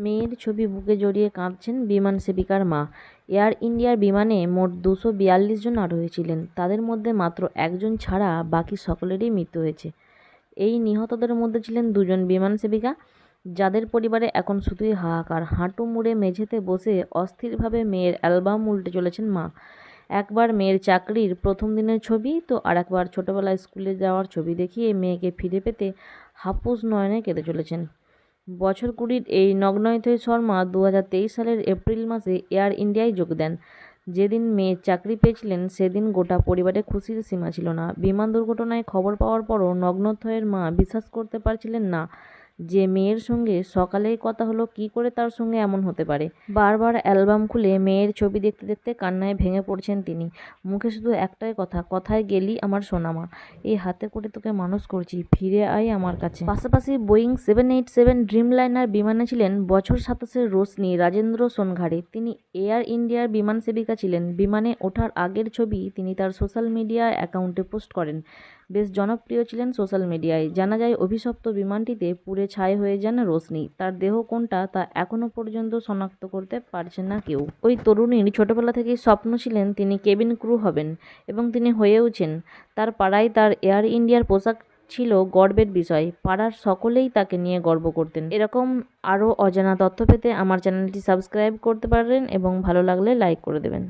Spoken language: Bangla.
মেয়ের ছবি বুকে জড়িয়ে কাঁদছেন বিমান সেবিকার মা। এয়ার ইন্ডিয়ার বিমানে মোট 242 জন আরোহী ছিলেন। তাদের মধ্যে মাত্র একজন ছাড়া বাকি সকলেরই মৃত্যু হয়েছে। এই নিহতদের মধ্যে ছিলেন দুজন বিমান সেবিকা, যাদের পরিবারে এখন শুধুই হাহাকার। হাঁটু মুড়ে মেঝেতে বসে অস্থিরভাবে মেয়ের অ্যালবাম উল্টে চলেছেন মা। একবার মেয়ের চাকরির প্রথম দিনের ছবি, তো আরেকবার ছোটবেলায় স্কুলে যাওয়ার ছবি দেখিয়ে মেয়েকে ফিরে পেতে হাপুস নয়নে কেঁদে চলেছেন। বছর 20-র এই নগ্নয়িত শর্মা 2023 সালের এপ্রিল মাসে এয়ার ইন্ডিয়ায় যোগ দেন। যেদিন মেয়ে চাকরি পেয়েছিলেন সেদিন গোটা পরিবারে খুশির সীমা ছিল না। বিমান দুর্ঘটনায় খবর পাওয়ার পরও নগ্নথয়ের মা বিশ্বাস করতে পারছিলেন না যে মেয়ের সঙ্গে সকালেই কথা হলো, কি করে তার সঙ্গে এমন হতে পারে। বারবার অ্যালবাম খুলে মেয়ের ছবি দেখতে দেখতে কান্নায় ভেঙে পড়ছেন তিনি। মুখে শুধু একটাই কথা, কোথায় গেলি আমার সোনামা, এই হাতে করে তোকে মানুষ করছি, ফিরে আয় আমার কাছে। পাশাপাশি বোয়িং 787 ড্রিমলাইনার বিমানে ছিলেন বছর 27-এর রোশনি রাজেন্দ্র সোনঘারে। তিনি এয়ার ইন্ডিয়ার বিমান সেবিকা ছিলেন। বিমানে ওঠার আগের ছবি তিনি তার সোশ্যাল মিডিয়া অ্যাকাউন্টে পোস্ট করেন। বেশ জনপ্রিয় ছিলেন সোশ্যাল মিডিয়ায়। জানা যায় অভিশপ্ত বিমানটিতে পুড়ে ছাই হয়ে যান রোশনি। তার দেহ কোনটা তা এখনও পর্যন্ত শনাক্ত করতে পারছেন না কেউ। ওই তরুণীর ছোটবেলা থেকেই স্বপ্ন ছিলেন তিনি কেবিন ক্রু হবেন, এবং তিনি হয়েওছেন। তার পাড়ায় তার এয়ার ইন্ডিয়ার পোশাক ছিল গর্বের বিষয়। পাড়ার সকলেই তাকে নিয়ে গর্ব করতেন। এরকম আরও অজানা তথ্য পেতে আমার চ্যানেলটি সাবস্ক্রাইব করতে পারেন এবং ভালো লাগলে লাইক করে দেবেন।